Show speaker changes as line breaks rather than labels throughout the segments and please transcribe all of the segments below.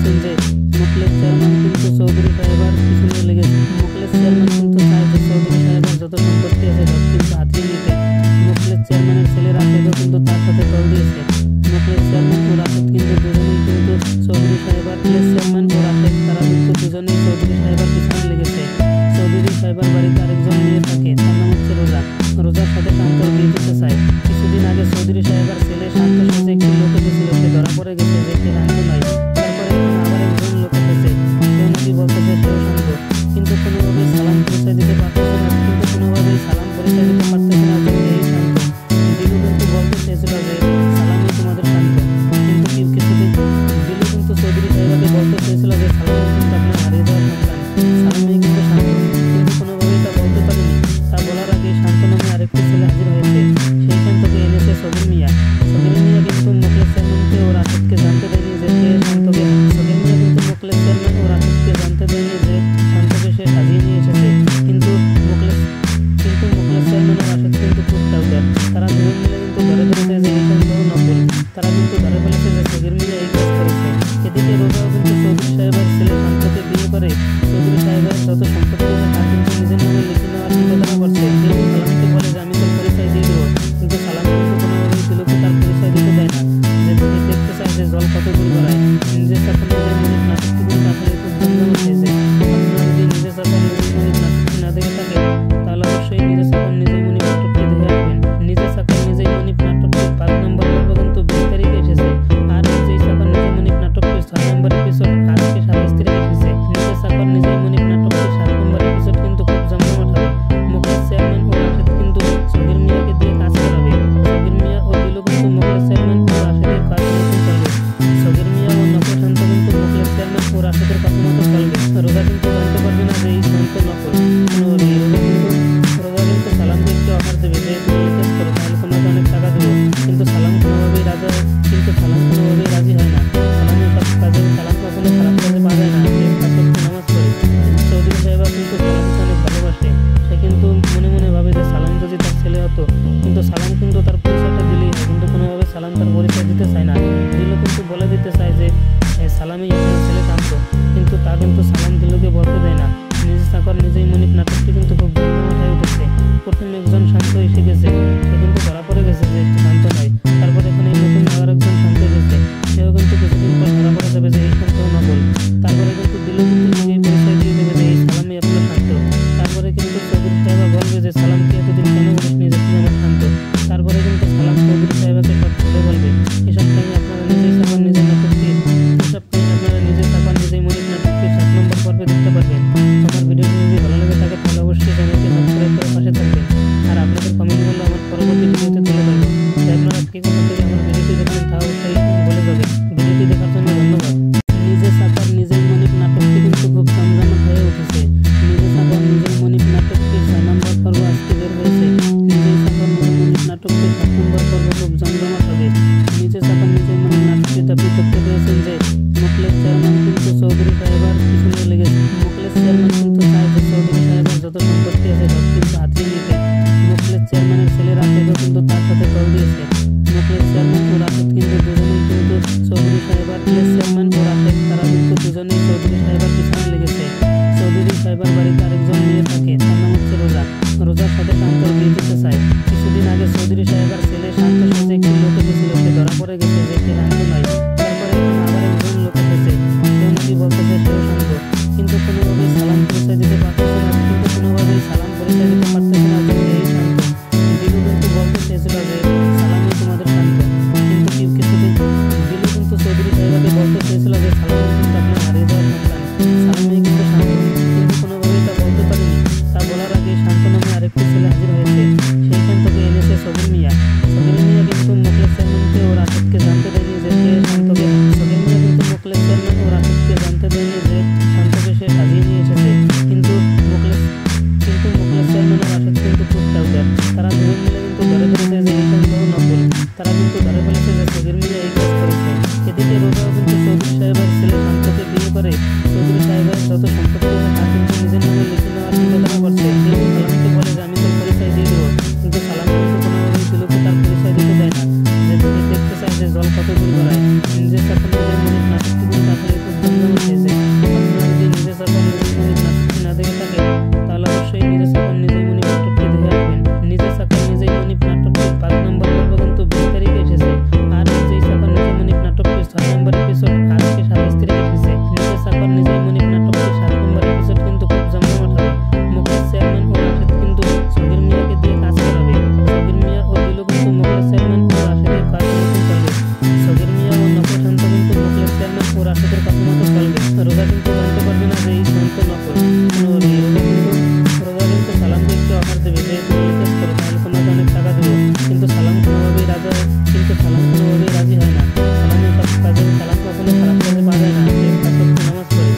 পেয়েছেন যে মোখলেস চেয়ারম্যান কিন্তু চৌধুরী সাহেবের পিছনে লেগেছে। মোখলেস চেয়ারম্যান কিন্তু চায় যে চৌধুরী সাহেবের যত সম্পত্তি আছে সব কিন্তু হাতিয়ে নিতে। মোখলেস চেয়ারম্যানের ছেলে রাশেদও কিন্তু তার সাথে দল দিয়েছে। মোখলেস চেয়ারম্যান ও রাশেদ কিন্তু দুজনেই কিন্তু চৌধুরী সাহেবের চেয়ারম্যান ও রাশেদ তারা কিন্তু দুজনেই চৌধুরী সাহেবের পিছনে লেগেছে। চৌধুরী সাহেবের বাড়িতে আরেকজন মেয়ে থাকে, তার নাম হচ্ছে রোজা। রোজার সাথে শান্তর বিয়ে দিতে চায়। কিছুদিন আগে চৌধুরী সাহেবের ছেলে শান্ত সাথে একটি লোক এসেছিল, সে ধরা পড়ে গেছে যে সে শান্ত নয়। তারপরে আবার একজন লোক এসেছে, সে নাকি বলতেছে সেও শান্ত, কিন্তু কোনোভাবেই সালাম পরিচয় দিতে পারতেছে না। যে এই শান্ত। দিলু কিন্তু বলতে চেয়েছিল যে সালামই তোমাদের শান্ত, কিন্তু কিছুদিন দিলু কিন্তু চৌধুরী সাহেবকে বলতে চেয়েছিল যে সালামই কিন্তু আপনার হারিয়ে যাওয়ার সন্তান, সালামই কিন্তু শান্ত, কিন্তু কোনোভাবেই তা বলতে পারেনি। তা বলার আগে শান্ত নামে আরেকটি ছেলে হাজির হয়েছে। সেই শান্তকে এনেছে সবির মিয়া। সবির মিয়া কিন্তু মোখলেস চেয়ারম্যানকে ও রাশেদকে জানতে দেয়নি যে সে শান্তকে সবির মিয়া কিন্তু মোখলেস চেয়ারম্যান ও রাশেদকে জানতে দেয়নি যে শান্তকে সে সাজিয়ে নিয়ে এসেছে। কিন্তু মোখলেস চেয়ারম্যান ও রাশেদ কিন্তু খুব টাউটার। তারা দুজন মিলে কিন্তু ধরে ফেলেছে যে এই শান্ত নকল। তারা কিন্তু ধরে ফেলেছে যে সবির মিয়া এই কাজ করেছে। এদিকে রোজাও কিন্তু চৌধুরী সাহেবের ছেলে শান্তকে বিয়ে করে চৌধুরী সাহেবের যত সম্পত্তি আছে তা কিন্তু নিজের নামে লিখে নেওয়ার চিন্তাধারা করছে। দিলু সালামকে বলে যে আমি তোর পরিচয় দিয়ে দেবো, কিন্তু সালাম কিন্তু কোনোভাবেই দিলুকে তার পরিচয় দিতে দেয় না। যে দেখতে চায় যে জল কত দূর গড়ায়। নিজের সাথে নিজের মনিক নাটকটি কিন্তু আসলে খুব জমজমাট হয়েছে। আপনারা যদি নিজের সাথে নিজের মনিক নাটকটি না দেখে থাকেন তাহলে অবশ্যই নিজের সাথে নিজেই মনিক নাটকটি দেখে আসবেন। নিজের সাথে নিজেই মনিক নাটকটি 5 নম্বর পর্ব কিন্তু 20 তারিখে এসেছে, আর নিজেই সাথে নিজেই মনিক নাটকটি 6 নম্বর এপিসোড আজকে 27 তারিখে এসেছে। নিজের সাথে নিজেই মনিক নাটকটি 7 নম্বর এপিসোড কিন্তু খুব জমজমাট হবে। মোখলেস চেয়ারম্যান ও রাশেদ কিন্তু সবির মিয়াকে দিয়ে কাজ করাবে। সবির মিয়া ও দিলু কিন্তু মোখলেস চেয়ারম্যান ও রাশেদের কাজ মতো চলবে। সবির মিয়া ও নকল শান্ত কিন্তু মোখলেস চেয়ারম্যান ও রাশেদের কাজ মতো চলবে। রোজা কিন্তু জানতে পারবে না যে এই শান্ত নকল। রোজা কিন্তু সালামকে একটু অফার দেবে যে তুমি এই কাজ করো তাহলে তোমাকে অনেক টাকা দেবো, কিন্তু সালাম কোনোভাবেই রাজি হয় না। সালাম কখনো খারাপ কাজে পা যায় না, সে নামাজ পড়ে। চৌধুরী সাহেব কিন্তু সালামকে অনেক ভালোবাসে। সে কিন্তু মনে মনে ভাবে যে সালাম যদি তার ছেলে হতো, কিন্তু সালাম কিন্তু তার পরিচয়টা দিলেই হয়, কিন্তু কোনোভাবে সালাম তার পরিচয় দিতে চায় না। দিলু কিন্তু বলে দিতে চায় যে সালামই আপনার ছেলে শান্ত, কিন্তু তা কিন্তু সালাম দিলুকে বলতে দেয় না। নিজে চাকর নিজেই মনিক নাটকটি কিন্তু খুব জমজমাট হয়ে উঠেছে। প্রথমে একজন শান্ত এসে গেছে, সে কিন্তু ধরা পড়ে গেছে যে শান্ত নয়। তারপর এখানে নতুন আবার একজন শান্ত এসেছে, সেও কিন্তু কিছুদিন পর ধরা পড়ে যাবে যে এই শান্ত নকল। তারপরে কিন্তু দিলু কিন্তু নিজেই পরিচয় দিয়ে দেবে যে এই সালামই আপনার শান্ত। তারপরে কিন্তু চৌধুরী সাহেব বলবে যে সালামকে এতদিন কেন বলিসনি যে তুমি আমার শান্ত। তারপরে কিন্তু সালাম চৌধুরী সাহেবকে সব খুলে বলবে। এসব টাইমে আপনারা নিজেই চাকর নিজের নাটকটি মনিক নাটকটি 7 নম্বর পর্বে দেখতে পারবেন। আমার ভিডিওটি যদি ভালো লাগে থাকে তাহলে অবশ্যই চ্যানেলটি সাবস্ক্রাইব করে পাশে থাকবেন। আর আপনাদের কমেন্টগুলো আমার পরবর্তী ভিডিওতে তুলে ধরবো। তাই আপনারা কে কোথা থেকে আমার ভিডিওটি দেখবেন তা অবশ্যই বলে যাবেন। ভিডিওটি দেখার জন্য ধন্যবাদ। নিজে চাকর নিজেই মনিক নাটকটি কিন্তু খুব জমজমাট হয়ে উঠেছে। নিজে চাকর নিজেই মনিক নাটকটি 6 নম্বর পর্ব আজকে বের হয়েছে। নিজেই চাকর নিজেই মনিক নাটকটি 7 নম্বর পর্ব খুব জমজমাট হবে। নিজে চাকর নিজেই মনিক নাটকটি আপনি দেখতে পেয়েছেন যে মোখলেস চেয়ারম্যান কিন্তু চৌধুরী সাহেবের পিছনে লেগেছে। মোখলেস চেয়ারম্যান কিন্তু চায় যে চৌধুরী সাহেবের যত সম্পত্তি আছে সব কিন্তু হাতিয়ে নিতে। মোখলেস চেয়ারম্যানের ছেলে রাশেদও কিন্তু তার সাথে দল দিয়েছে। মোখলেস চেয়ারম্যান ও রাশেদ কিন্তু দুজনেই কিন্তু চৌধুরী সাহেবের চেয়ারম্যান ও রাশেদ তারা কিন্তু দুজনেই চৌধুরী সাহেবের পিছনে লেগেছে। চৌধুরী সাহেবের বাড়িতে আরেকজন মেয়ে থাকে, তার নাম হচ্ছে রোজা। রোজার সাথে শান্তর বিয়ে দিতে চায়। কিছুদিন আগে চৌধুরী সাহেবের ছেলে শান্ত সাথে একটি লোক এসেছিল, সে ধরা পড়ে গেছে যে সে শান্ত নয়। তারপরে আবার একজন লোক এসেছে, সে নাকি বলতেছে সেও শান্ত, কিন্তু কোনোভাবেই সালাম পরিচয় দিতে পারতেছে না। যে এই শান্ত। দিলু কিন্তু বলতে চেয়েছিল যে সালামই তোমাদের শান্ত, কিন্তু কিছুদিন দিলু কিন্তু চৌধুরী সাহেবকে বলতে চেয়েছিল যে সালামই কিন্তু আপনার হারিয়ে যাওয়ার সন্তান, সালামই কিন্তু শান্ত, কিন্তু কোনোভাবেই তা বলতে পারেনি। তা বলার আগে শান্ত নামে আরেকটি ছেলে হাজির হয়েছে। সেই শান্তকে এনেছে সবির মিয়া। সবির মিয়া কিন্তু মোখলেস চেয়ারম্যানকে ও রাশেদকে জানতে দেয়নি যে সে শান্তকে সবির মিয়া কিন্তু মোখলেস চেয়ারম্যান ও রাশেদকে জানতে দেয়নি যে শান্তকে সে সাজিয়ে নিয়ে এসেছে। কিন্তু মোখলেস চেয়ারম্যান ও রাশেদ কিন্তু খুব টাউটার। তারা দুজন মিলে কিন্তু ধরে ফেলেছে যে এই শান্ত নকল। তারা কিন্তু ধরে ফেলেছে যে সবির মিয়া এই কাজ করেছে। এদিকে রোজাও কিন্তু চৌধুরী সাহেবের ছেলে শান্তকে বিয়ে করে চৌধুরী সাহেবের যত সম্পত্তি আছে তা কিন্তু নিজের নামে লিখে নেওয়ার চিন্তাধারা করছে। দিলু সালামকে বলে যে আমি তোর পরিচয় দিয়ে দেবো, কিন্তু সালাম কিন্তু কোনোভাবেই দিলুকে তার পরিচয় দিতে দেয় না। যে দেখতে চায় যে জল কত দূর গড়ায়। নিজের সাথে নিজের মনিক নাটকটি কিন্তু আসলে খুব রাশেদের কথা মতো চলবে। রোজা কিন্তু জানতে পারবে না যে এই শান্ত নকল কোনোভাবেই। রোজা কিন্তু সালামকে একটু অফার দেবে যে তুমি এই কাজ করো তাহলে তোমাকে অনেক টাকা দেবো, কিন্তু সালাম কোনোভাবেই রাজি হয় না। সালামের কাজে সালাম কখনো খারাপ কাজে পা দেয় না, সে পাঁচ ওয়াক্ত নামাজ পড়ে।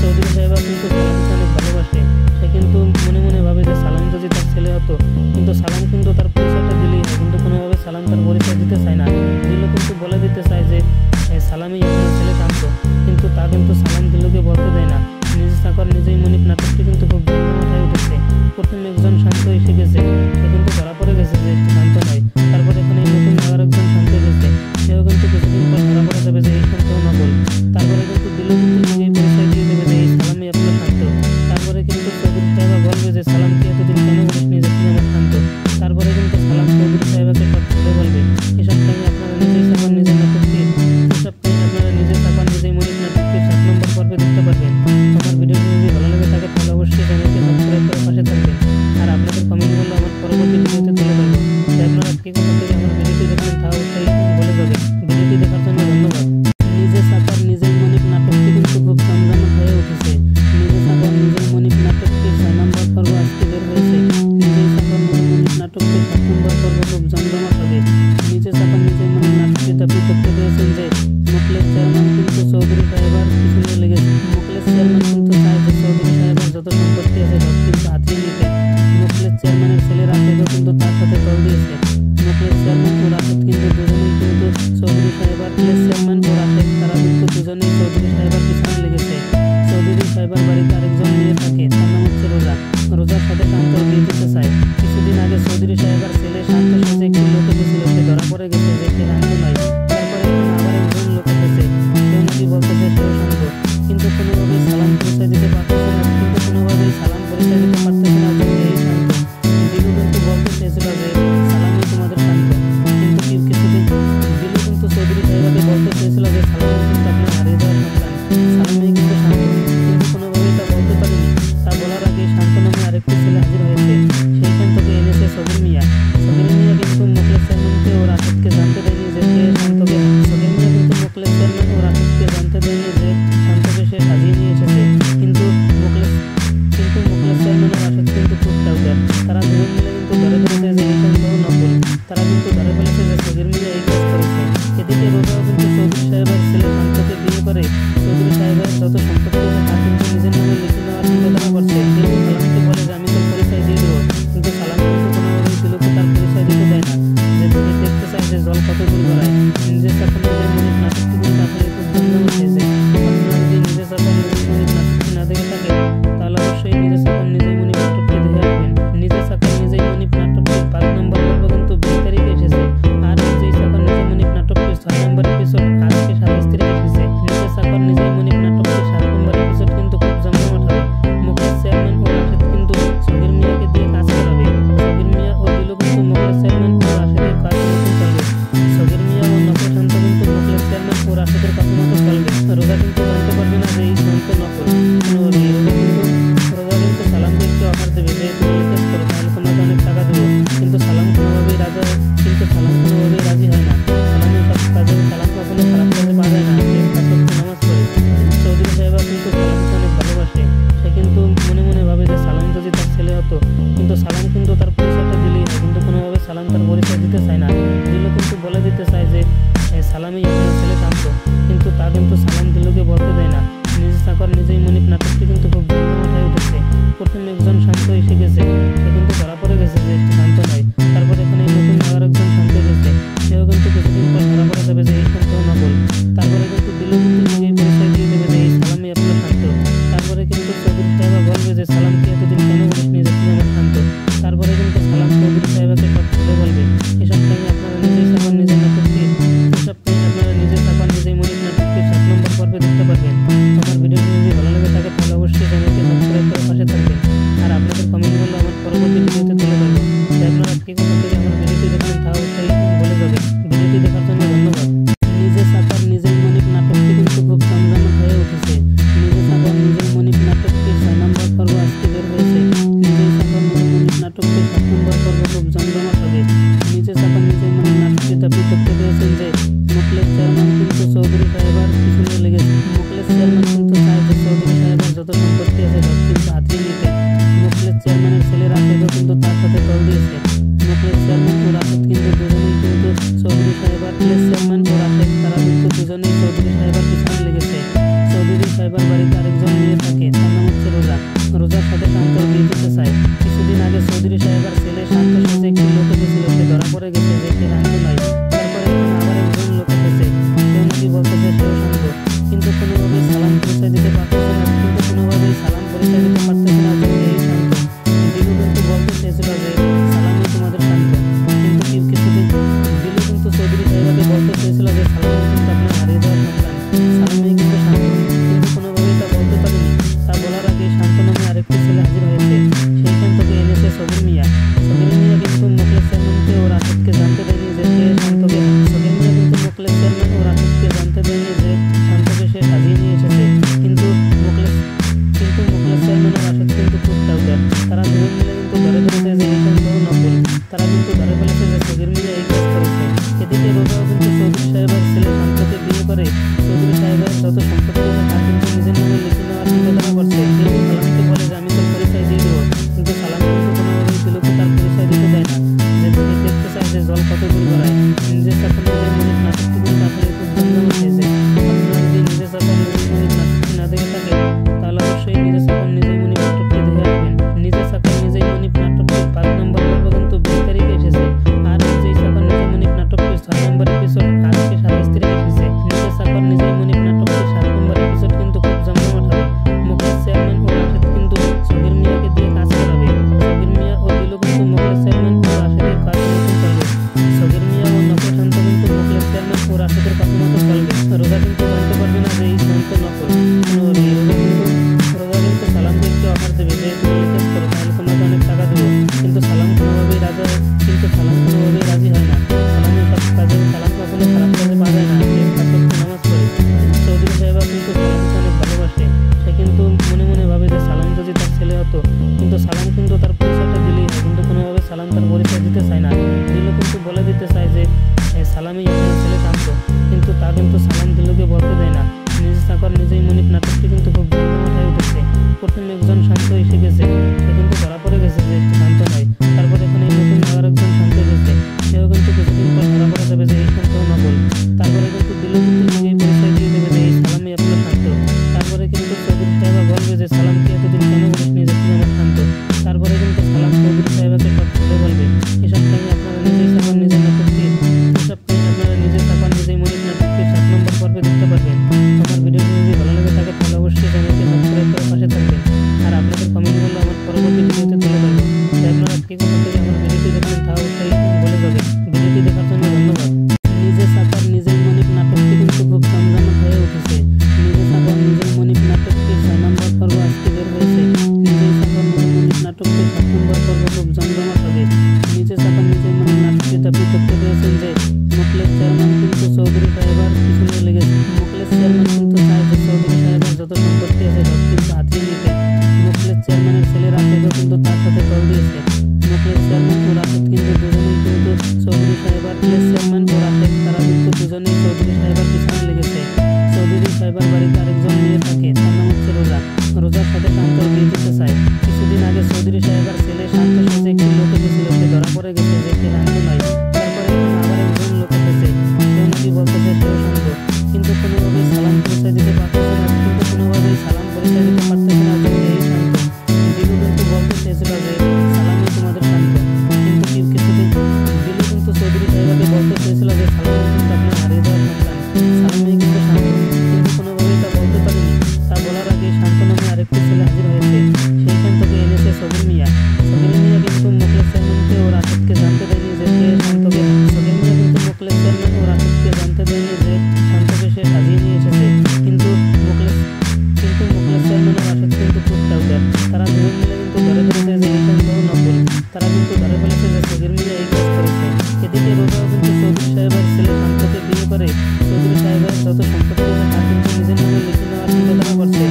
চৌধুরী সাহেবা কিন্তু সালামকে অনেক ভালোবাসে। সে কিন্তু মনে মনে ভাবে যে সালাম যদি তার ছেলে হতো, কিন্তু সালাম কিন্তু তার পরিচয়টা দিলেই হয়, কিন্তু কোনোভাবে সালাম তার পরিচয় দিতে চায় না। দিল কিন্তু বলে দিতে চায় যে সালামই আপনার ছেলে শান্ত, কিন্তু তা কিন্তু সালাম দিলকে বলতে দেয় না। নিজে চাকর নিজেই মনিব নাটকটি কিন্তু খুব জমজমাট হয়ে উঠেছে। প্রথমে একজন শান্ত এসে গেছে, সে কিন্তু ধরা পড়ে গেছে যে শান্ত নয়। তারপরে এখানে নতুন আবার একজন শান্ত এসেছে, সেও কিন্তু কিছুদিন পর ধরা পড়ে যাবে যে এই শান্ত নকল। তারপরে কিন্তু দিল কিন্তু নিজেই পরিচয় দিয়ে দেবে যে এই সালামই আপনার শান্ত। তারপরে কিন্তু চৌধুরী সাহেবা বলবে যে সালামকে এতদিন কেন বলিসনি যে তুমি আমার শান্ত। তারপরে কিন্তু সালাম চৌধুরী সাহেবাকে সব খুলে বলবে। এসব কাহিনী আপনারা নিজেই চাকর নিজের নাটকটি এসব কাহিনী আপনারা নিজের চাকর নিজেই মনিব নাটকটি 7 নম্বর পর্বে দেখতে পারবেন। আমার ভিডিওটি যদি ভালো লাগে থাকে তাহলে অবশ্যই চ্যানেলটি সাবস্ক্রাইব করে পাশে থাকবেন। আর আপনাদের কমেন্টগুলো আমার পরবর্তী ভিডিওতে তুলে ধরবো। তাই আপনারা কে কোথা থেকে আমার ভিডিওটি দেখবেন তা অবশ্যই বলে যাবেন। ভিডিওটি দেখার জন্য ধন্যবাদ। নিজে চাকর নিজেই মনিব নাটকটি কিন্তু খুব জমজমাট হয়ে উঠেছে। নিজে চাকর নিজেই মনিব নাটকটির 6 নম্বর পর্ব আজকে বের হয়েছে। নিজেই চাকর নিজেই মনিব নাটকটির 7 নম্বর পর্ব খুব জমজমাট হবে। নিজে চাকর নিজেই মনিব নাটকটিতে আপনি দেখতে পেয়েছেন যে মোখলেস চেয়ারম্যান কিন্তু চৌধুরী সাহেবার পিছনে লেগেছে। মোখলেস চেয়ারম্যান কিন্তু চায় যে চৌধুরী সাহেবের যত সম্পত্তি আছে সব কিন্তু হাতিয়ে নিতে। মোখলেস চেয়ারম্যানের ছেলে রাশেদও কিন্তু তার সাথে দল দিয়েছে। মোখলেস চেয়ারম্যান ও রাশেদ কিন্তু দুজনেই কিন্তু চৌধুরী সাহেবার চেয়ারম্যান ও রাশেদ তারা কিন্তু দুজনেই চৌধুরী সাহেবার পিছনে লেগেছে। চৌধুরী সাহেবার বাড়িতে আরেকজন মেয়ে থাকে, তার নাম হচ্ছে রোজা। রোজার সাথে শান্তর বিয়ে দিতে চায়। কিছুদিন আগে চৌধুরী সাহেবার ছেলে শান্ত সাথে একটি লোক এসেছিল, সে ধরা পড়ে গেছে যে সে শান্ত নয়। তারপরে এখন আবার একজন লোক এসেছে, সেও নাকি বলতেছে সেও শান্ত, কিন্তু কোনোভাবেই সালাম পরিচয় দিতে পারতেছে না যে এই শান্ত। দিলু কিন্তু বলতে চেয়েছিল যে সালামই তোমাদের শান্ত, কিন্তু দিলু কিন্তু চৌধুরী সাহেবাকে বলতে চেয়েছিল যে সালামই কিন্তু আপনার হারিয়ে যাওয়ার সন্তান, সালামই কিন্তু শান্ত, কিন্তু কোনোভাবেই তা বলতে পারেনি। তা বলার আগে শান্ত নামে আরেকটি ছেলে হাজির হয়েছে। সেই শান্তকে এনেছে সগির মিয়া। সগির মিয়া কিন্তু মোখলেস চেয়ারম্যানকে ও রাশেদকে জানতে দেয়নি যে সে শান্তকে সগির মিয়া কিন্তু মোখলেস চেয়ারম্যান ও রাশেদকে জানতে দেয়নি যে শান্তকে সে সাজিয়ে নিয়ে এসেছে। কিন্তু মোখলেস চেয়ারম্যান ও রাশেদ কিন্তু খুব টাউটার। তারা দুজন মিলে কিন্তু ধরে ফেলেছে যে এই শান্ত নকল। তারা কিন্তু ধরে ফেলেছে যে সগির মিয়া এই কাজ করেছে। এদিকে রোজাও কিন্তু চৌধুরী সাহেবের ছেলে শান্তকে বিয়ে করে চৌধুরী সাহেবের যত সম্পত্তি আছে তা কিন্তু নিজের নামে লিখে নেওয়ার চিন্তাধারা করছে। কিন্তু সালামকে বলে যে আমি তোর পরিচয় দিয়ে দেবো, কিন্তু সালাম কিন্তু কোনোভাবেই দিলুকে তার পরিচয় দিতে দেয় না। যে তুমি দেখতে চায় যে জল কত দূর গড়ায়। নিজের চাকর নিজের মনিব নাটকটি কিন্তু আসলে খুব জমজমাট হয়েছে। আপনারা যদি নিজের চাকর নিজের মনিব নাটকটি না দেখে থাকেন তাহলে অবশ্যই নিজের চাকর নিজেই মনিব নাটকটি দেখে আসবেন। নিজের চাকর নিজেই মনিব নাটকটির 5 নম্বর পর্ব কিন্তু 20 তারিখে এসেছে। আর নিজেই চাকর নিজেই মনিব নাটকটির 6 নম্বর এপিসোড আজকে 27 তারিখে এসেছে। নিজের চাকর নিজেই মনিব নাটকটির 7 নম্বর এপিসোড কিন্তু খুব জমজমাট হবে। মোখলেস চেয়ারম্যান ও রাশেদ কিন্তু সগির মিয়াকে দিয়ে কাজ করাবে। সগির মিয়া ও দিলু কিন্তু মোখলেস চেয়ারম্যান ও রাশেদের কাজ মতো চলবে। সগির মিয়া ও নকল শান্ত কিন্তু মোখলেস চেয়ারম্যান ও রাশেদের কথা মতো চলবে। রোজা কিন্তু জানতে পারবে না যে এই শান্ত নকল কোনোভাবেই। রোজা কিন্তু সালামকে একটু অফার দেবে যে তুমি এই কাজ করো তাহলে তোমাকে অনেক টাকা দেবো, কিন্তু সালাম কোনোভাবেই রাজি হয় না। সালামের কাজে সালাম কখনো খারাপ কাজে পা দেয় না, সে 5 ওয়াক্ত নামাজ পড়ে। চৌধুরী সাহেবা কিন্তু সালামকে অনেক ভালোবাসে। সে কিন্তু মনে মনে ভাবে যে সালাম যদি তার ছেলে হতো, কিন্তু সালাম কিন্তু তার পরিচয়টা দিলেই হয়, কিন্তু কোনোভাবে সালাম তার পরিচয় দিতে চায় না। দিলু কিন্তু বলে দিতে চায় যে সালামই আপনার ছেলে শান্ত, কিন্তু তা কিন্তু সালাম দিলুকে বলতে দেয় না। নিজে চাকর নিজেই মনিব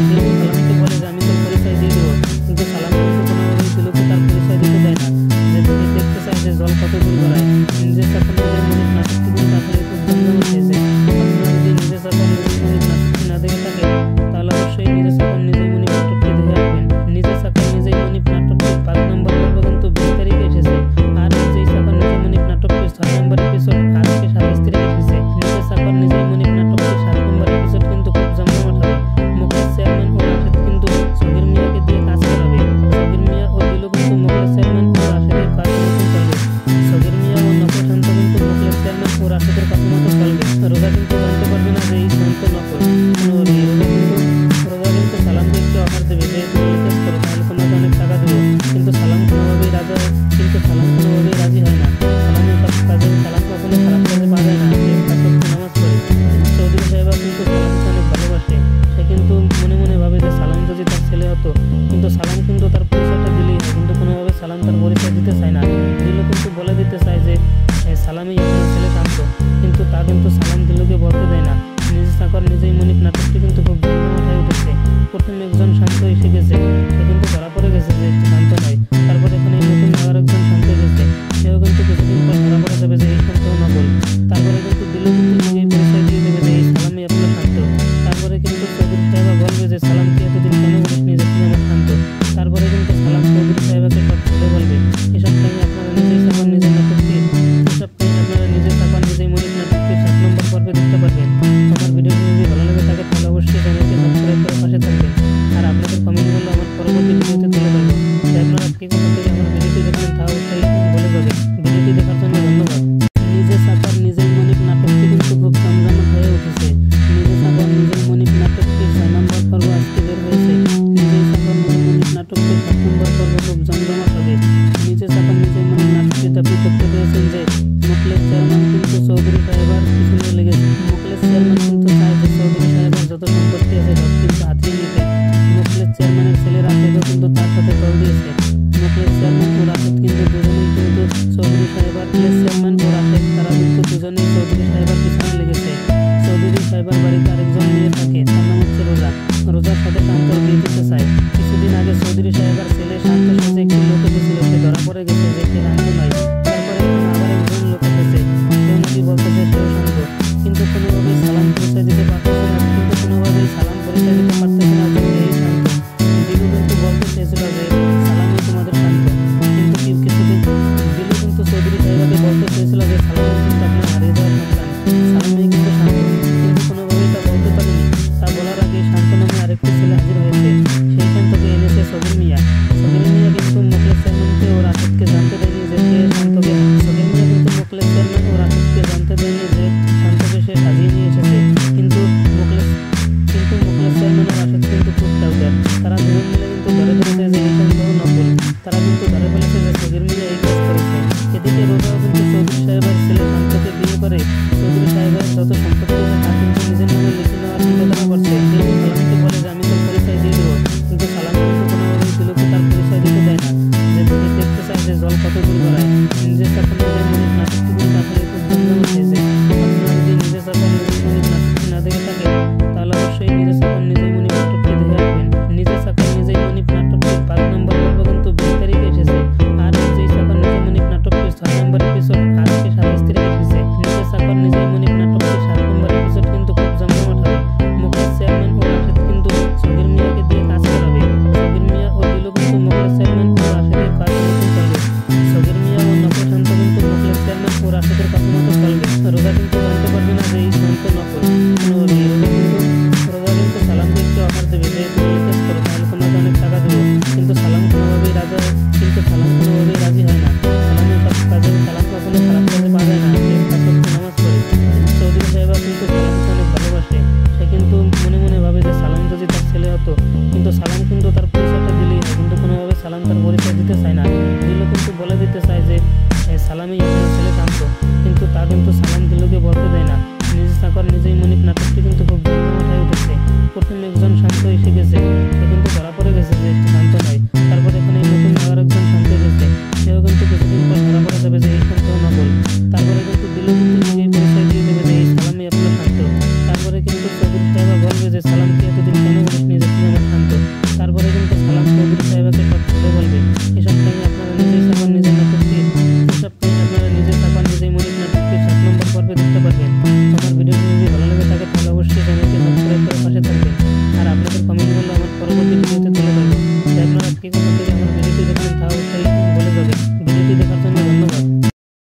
কেউ